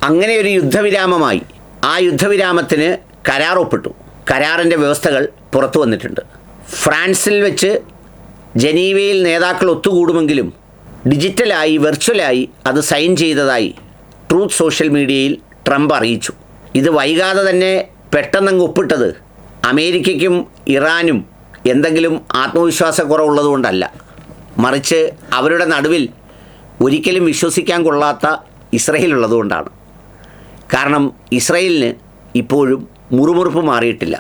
അങ്ങനെ ഒരു യുദ്ധവിരാമമായി. ആ യുദ്ധവിരാമത്തിന് കരാർ ഒപ്പിട്ടു. കരാറിൻ്റെ വ്യവസ്ഥകൾ പുറത്തു വന്നിട്ടുണ്ട്. ഫ്രാൻസിൽ വെച്ച് ജനീവയിൽ നേതാക്കൾ ഒത്തുകൂടുമെങ്കിലും ഡിജിറ്റലായി വെർച്വലായി അത് സൈൻ ചെയ്തതായി ട്രൂത്ത് സോഷ്യൽ മീഡിയയിൽ ട്രംപ് അറിയിച്ചു. ഇത് വൈകാതെ തന്നെ പെട്ടെന്നങ്ങ് ഒപ്പിട്ടത് അമേരിക്കയ്ക്കും ഇറാനും എന്തെങ്കിലും ആത്മവിശ്വാസക്കുറവുള്ളതുകൊണ്ടല്ല, മറിച്ച് അവരുടെ നടുവിൽ ഒരിക്കലും വിശ്വസിക്കാൻ കൊള്ളാത്ത ഇസ്രയേൽ ഉള്ളതുകൊണ്ടാണ്. കാരണം ഇസ്രയേലിന് ഇപ്പോഴും മുറുമുറുപ്പ് മാറിയിട്ടില്ല.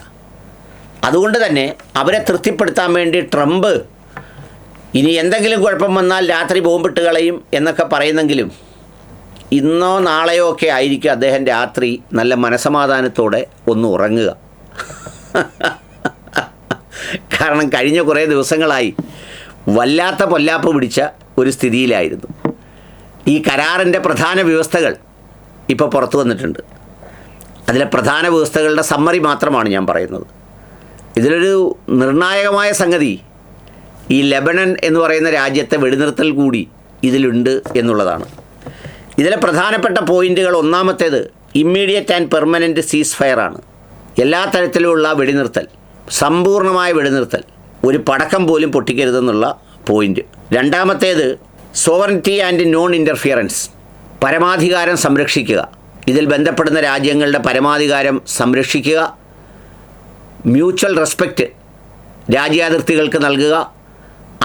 അതുകൊണ്ട് തന്നെ അവരെ തൃപ്തിപ്പെടുത്താൻ വേണ്ടി ട്രംപ് ഇനി എന്തെങ്കിലും കുഴപ്പം വന്നാൽ രാത്രി ബോംബിട്ട് കളയും എന്നൊക്കെ പറയുന്നെങ്കിലും ഇന്നോ നാളെയോ ഒക്കെ ആയിരിക്കും അദ്ദേഹം രാത്രി നല്ല മനസമാധാനത്തോടെ ഒന്ന് ഉറങ്ങുക. കാരണം കഴിഞ്ഞ കുറേ ദിവസങ്ങളായി വല്ലാത്ത പൊല്ലാപ്പ് പിടിച്ച ഒരു സ്ഥിതിയിലായിരുന്നു. ഈ കരാറിൻ്റെ പ്രധാന വ്യവസ്ഥകൾ ഇപ്പോൾ പുറത്തു വന്നിട്ടുണ്ട്. അതിലെ പ്രധാന വ്യവസ്ഥകളുടെ സമ്മറി മാത്രമാണ് ഞാൻ പറയുന്നത്. ഇതിലൊരു നിർണായകമായ സംഗതി ഈ ലെബനൻ എന്ന് പറയുന്ന രാജ്യത്തെ വെടിനിർത്തൽ കൂടി ഇതിലുണ്ട് എന്നുള്ളതാണ്. ഇതിലെ പ്രധാനപ്പെട്ട പോയിൻറ്റുകൾ, ഒന്നാമത്തേത് ഇമ്മീഡിയറ്റ് ആൻഡ് പെർമനൻറ്റ് സീസ് ഫയറാണ്. എല്ലാ തരത്തിലുമുള്ള വെടിനിർത്തൽ, സമ്പൂർണ്ണമായ വെടിനിർത്തൽ, ഒരു പടക്കം പോലും പൊട്ടിക്കരുതെന്നുള്ള പോയിൻ്റ്. രണ്ടാമത്തേത് സോവറിറ്റി ആൻഡ് നോൺ ഇൻ്റർഫിയറൻസ്, പരമാധികാരം സംരക്ഷിക്കുക. ഇതിൽ ബന്ധപ്പെടുന്ന രാജ്യങ്ങളുടെ പരമാധികാരം സംരക്ഷിക്കുക. മ്യൂച്വൽ റെസ്പെക്റ്റ് രാജ്യാതിർത്തികൾക്ക് നൽകുക.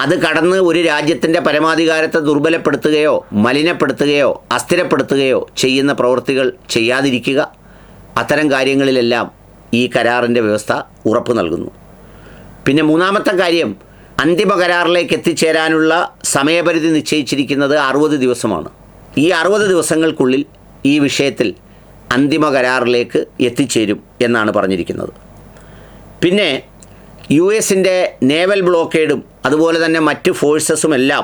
അത് കടന്ന് ഒരു രാജ്യത്തിൻ്റെ പരമാധികാരത്തെ ദുർബലപ്പെടുത്തുകയോ മലിനപ്പെടുത്തുകയോ അസ്ഥിരപ്പെടുത്തുകയോ ചെയ്യുന്ന പ്രവൃത്തികൾ ചെയ്യാതിരിക്കുക. അത്തരം കാര്യങ്ങളിലെല്ലാം ഈ കരാറിൻ്റെ വ്യവസ്ഥ ഉറപ്പ് നൽകുന്നു. പിന്നെ മൂന്നാമത്തെ കാര്യം, അന്തിമ കരാറിലേക്ക് എത്തിച്ചേരാനുള്ള സമയപരിധി നിശ്ചയിച്ചിരിക്കുന്നത് 60 ദിവസമാണ്. ഈ 60 ദിവസങ്ങൾക്കുള്ളിൽ ഈ വിഷയത്തിൽ അന്തിമ കരാറിലേക്ക് എത്തിച്ചേരും എന്നാണ് പറഞ്ഞിരിക്കുന്നത്. പിന്നെ US-ൻ്റെ നേവൽ ബ്ലോക്കേഡും അതുപോലെ തന്നെ മറ്റ് ഫോഴ്സസും എല്ലാം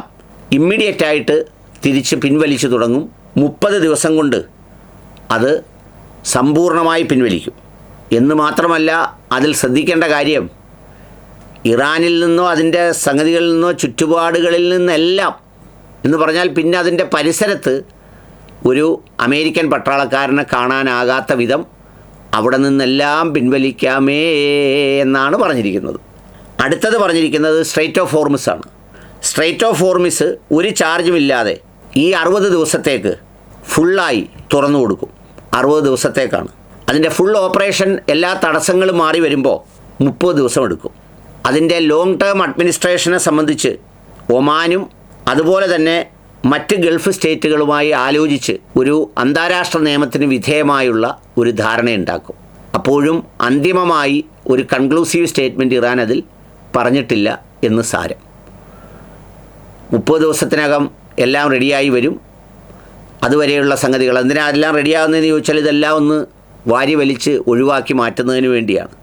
ഇമ്മീഡിയറ്റായിട്ട് തിരിച്ച് പിൻവലിച്ചു തുടങ്ങും. 30 ദിവസം കൊണ്ട് അത് സമ്പൂർണ്ണമായി പിൻവലിക്കും എന്ന് മാത്രമല്ല, അതിൽ ശ്രദ്ധിക്കേണ്ട കാര്യം, ഇറാനിൽ നിന്നോ അതിൻ്റെ സംഗതികളിൽ നിന്നോ ചുറ്റുപാടുകളിൽ നിന്നെല്ലാം എന്ന് പറഞ്ഞാൽ പിന്നെ അതിൻ്റെ പരിസരത്ത് ഒരു അമേരിക്കൻ പട്ടാളക്കാരനെ കാണാനാകാത്ത വിധം അവിടെ നിന്നെല്ലാം പിൻവലിക്കാമേ എന്നാണ് പറഞ്ഞിരിക്കുന്നത്. അടുത്തത് പറഞ്ഞിരിക്കുന്നത് സ്ട്രെയ്റ്റ് ഓഫ് ഹോർമുസ് ആണ്. സ്ട്രെയ്റ്റ് ഓഫ് ഹോർമുസ് ഒരു ചാർജുമില്ലാതെ ഈ 60 ദിവസത്തേക്ക് ഫുള്ളായി തുറന്നു കൊടുക്കും. 60 ദിവസത്തേക്കാണ്. അതിൻ്റെ ഫുൾ ഓപ്പറേഷൻ എല്ലാ തടസ്സങ്ങളും മാറി വരുമ്പോൾ 30 ദിവസം എടുക്കും. അതിൻ്റെ ലോങ് ടേം അഡ്മിനിസ്ട്രേഷനെ സംബന്ധിച്ച് ഒമാനും അതുപോലെ തന്നെ മറ്റ് ഗൾഫ് സ്റ്റേറ്റുകളുമായി ആലോചിച്ച് ഒരു അന്താരാഷ്ട്ര നിയമത്തിന് വിധേയമായുള്ള ഒരു ധാരണയുണ്ടാക്കും. അപ്പോഴും അന്തിമമായി ഒരു കൺക്ലൂസീവ് സ്റ്റേറ്റ്മെൻറ്റ് ഇറാൻ അതിൽ പറഞ്ഞിട്ടില്ല എന്ന് സാരം. 30 ദിവസത്തിനകം എല്ലാം റെഡിയായി വരും. അതുവരെയുള്ള സംഗതികൾ എന്തിനാ എല്ലാം റെഡിയാകുന്നതെന്ന് ചോദിച്ചാൽ ഇതെല്ലാം ഒന്ന് വാരി വലിച്ച് ഒഴിവാക്കി മാറ്റുന്നതിന് വേണ്ടിയാണ്.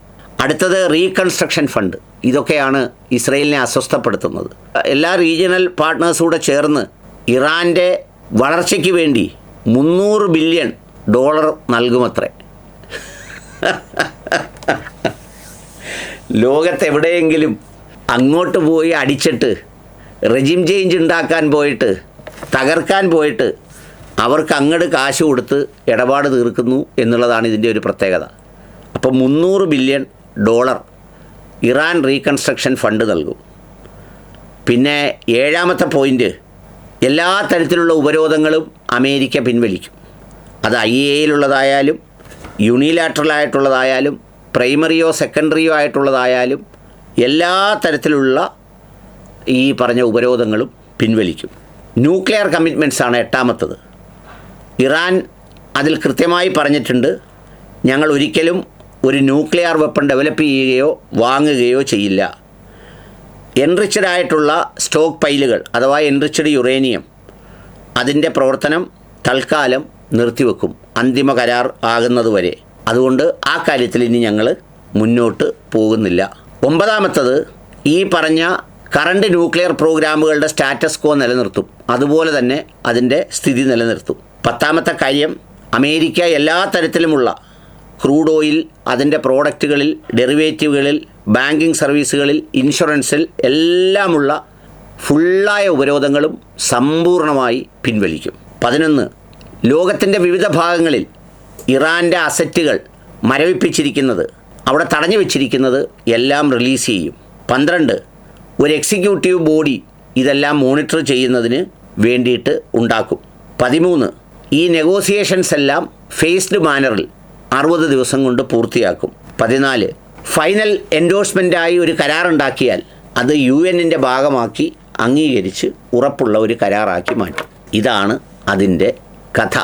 അടുത്തത് റീകൺസ്ട്രക്ഷൻ ഫണ്ട്. ഇതൊക്കെയാണ് ഇസ്രയേലിനെ അസ്വസ്ഥപ്പെടുത്തുന്നത്. എല്ലാ റീജിയണൽ പാർട്ട്നേഴ്സൂടെ ചേർന്ന് ഇറാൻ്റെ വളർച്ചയ്ക്ക് വേണ്ടി $300 ബില്യൺ നൽകുമത്രേ. ലോകത്തെവിടെയെങ്കിലും അങ്ങോട്ട് പോയി അടിച്ചിട്ട് റെജിം ചേഞ്ച് ഉണ്ടാക്കാൻ പോയിട്ട് തകർക്കാൻ പോയിട്ട് അവർക്ക് അങ്ങോട്ട് കാശ് കൊടുത്ത് ഇടപാട് തീർക്കുന്നു എന്നുള്ളതാണ് ഇതിൻ്റെ ഒരു പ്രത്യേകത. അപ്പോൾ $300 ബില്യൺ ഇറാൻ റീകൺസ്ട്രക്ഷൻ ഫണ്ട് നൽകും. പിന്നെ 7ാമത്തെ പോയിൻ്റ്, എല്ലാ തരത്തിലുള്ള ഉപരോധങ്ങളും അമേരിക്ക പിൻവലിക്കും. അത് IAEA-യിലുള്ളതായാലും യൂണിലാറ്ററലായിട്ടുള്ളതായാലും പ്രൈമറിയോ സെക്കൻഡറിയോ ആയിട്ടുള്ളതായാലും എല്ലാ തരത്തിലുള്ള ഈ പറഞ്ഞ ഉപരോധങ്ങളും പിൻവലിക്കും. ന്യൂക്ലിയർ കമ്മിറ്റ്മെൻറ്റ്സാണ് 8ാമത്തത്. ഇറാൻ അതിൽ കൃത്യമായി പറഞ്ഞിട്ടുണ്ട്, ഞങ്ങൾ ഒരിക്കലും ഒരു ന്യൂക്ലിയർ വെപ്പൺ ഡെവലപ്പ് ചെയ്യുകയോ വാങ്ങുകയോ ചെയ്യില്ല. എൻറിച്ച്ഡ് ആയിട്ടുള്ള സ്റ്റോക്ക് പൈലുകൾ അഥവാ എൻറിച്ച്ഡ് യുറേനിയം അതിൻ്റെ പ്രവർത്തനം തൽക്കാലം നിർത്തിവെക്കും അന്തിമ കരാർ ആകുന്നതുവരെ. അതുകൊണ്ട് ആ കാര്യത്തിൽ ഇനി ഞങ്ങൾ മുന്നോട്ട് പോകുന്നില്ല. 9ാമത്തത്, ഈ പറഞ്ഞ കറണ്ട് ന്യൂക്ലിയർ പ്രോഗ്രാമുകളുടെ സ്റ്റാറ്റസ് കോ നിലനിർത്തും. അതുപോലെ തന്നെ അതിൻ്റെ സ്ഥിതി നിലനിർത്തും. 10ാമത്തെ കാര്യം, അമേരിക്ക എല്ലാ തരത്തിലുമുള്ള ക്രൂഡ് ഓയിൽ, അതിൻ്റെ പ്രോഡക്റ്റുകളിൽ, ഡെറിവേറ്റീവുകളിൽ, ബാങ്കിങ് സർവീസുകളിൽ, ഇൻഷുറൻസിൽ എല്ലാമുള്ള ഫുള്ളായ ഉപരോധങ്ങളും സമ്പൂർണ്ണമായി പിൻവലിക്കും. 11, ലോകത്തിൻ്റെ വിവിധ ഭാഗങ്ങളിൽ ഇറാൻ്റെ അസറ്റുകൾ മരവിപ്പിച്ചിരിക്കുന്നത്, അവിടെ തടഞ്ഞു വെച്ചിരിക്കുന്നത് എല്ലാം റിലീസ് ചെയ്യും. 12 ഒരു എക്സിക്യൂട്ടീവ് ബോഡി ഇതെല്ലാം മോണിറ്റർ ചെയ്യുന്നതിന് വേണ്ടിയിട്ട് ഉണ്ടാക്കും. 13 ഈ നെഗോസിയേഷൻസ് എല്ലാം ഫേസ്ഡ് മാനറിൽ 60 ദിവസം കൊണ്ട് പൂർത്തിയാക്കും. 14 ഫൈനൽ എൻഡോഴ്സ്മെൻറ്റായി ഒരു കരാറുണ്ടാക്കിയാൽ അത് UN ഭാഗമാക്കി അംഗീകരിച്ച് ഉറപ്പുള്ള ഒരു കരാറാക്കി മാറ്റും. ഇതാണ് അതിൻ്റെ കഥ.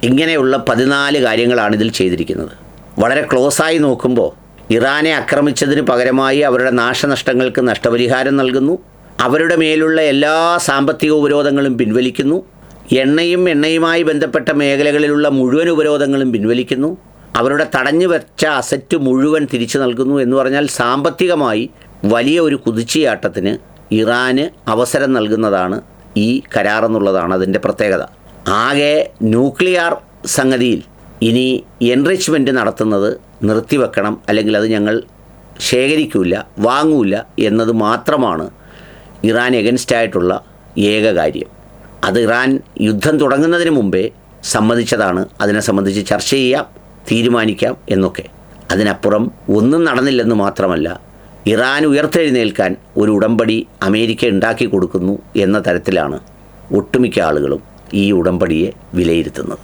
ഇങ്ങനെയുള്ള 14 കാര്യങ്ങളാണ് ഇതിൽ ചെയ്തിരിക്കുന്നത്. വളരെ ക്ലോസായി നോക്കുമ്പോൾ ഇറാനെ ആക്രമിച്ചതിന് പകരമായി അവരുടെ നാശനഷ്ടങ്ങൾക്ക് നഷ്ടപരിഹാരം നൽകുന്നു, അവരുടെ മേലുള്ള എല്ലാ സാമ്പത്തിക ഉപരോധങ്ങളും പിൻവലിക്കുന്നു, എണ്ണയുമായി ബന്ധപ്പെട്ട മേഖലകളിലുള്ള മുഴുവൻ ഉപരോധങ്ങളും പിൻവലിക്കുന്നു, അവരുടെ തടഞ്ഞു വെച്ച അസറ്റ് മുഴുവൻ തിരിച്ചു നൽകുന്നു. എന്ന് പറഞ്ഞാൽ സാമ്പത്തികമായി വലിയ ഒരു കുതിച്ചുചാട്ടത്തിന് ഇറാന് അവസരം നൽകുന്നതാണ് ഈ കരാറെന്നുള്ളതാണ് അതിൻ്റെ പ്രത്യേകത. ആകെ ന്യൂക്ലിയർ സംഗതിയിൽ ഇനി എൻറിച്ച്മെൻറ്റ് നടത്തുന്നത് നിർത്തിവെക്കണം, അല്ലെങ്കിൽ അത് ഞങ്ങൾ ശേഖരിക്കില്ല, വാങ്ങൂല എന്നത് മാത്രമാണ് ഇറാൻ എഗൻസ്റ്റായിട്ടുള്ള ഏക കാര്യം. അത് ഇറാൻ യുദ്ധം തുടങ്ങുന്നതിന് മുമ്പേ സമ്മതിച്ചതാണ്. അതിനെ സംബന്ധിച്ച് ചർച്ച ചെയ്യാം, തീരുമാനിക്കാം എന്നൊക്കെ. അതിനപ്പുറം ഒന്നും നടന്നില്ലെന്ന് മാത്രമല്ല, ഇറാൻ ഉയർത്തെഴുന്നേൽക്കാൻ ഒരു ഉടമ്പടി അമേരിക്ക ഉണ്ടാക്കി കൊടുക്കുന്നു എന്ന തരത്തിലാണ് ഒട്ടുമിക്ക ആളുകളും ഈ ഉടമ്പടിയെ വിലയിരുത്തുന്നത്.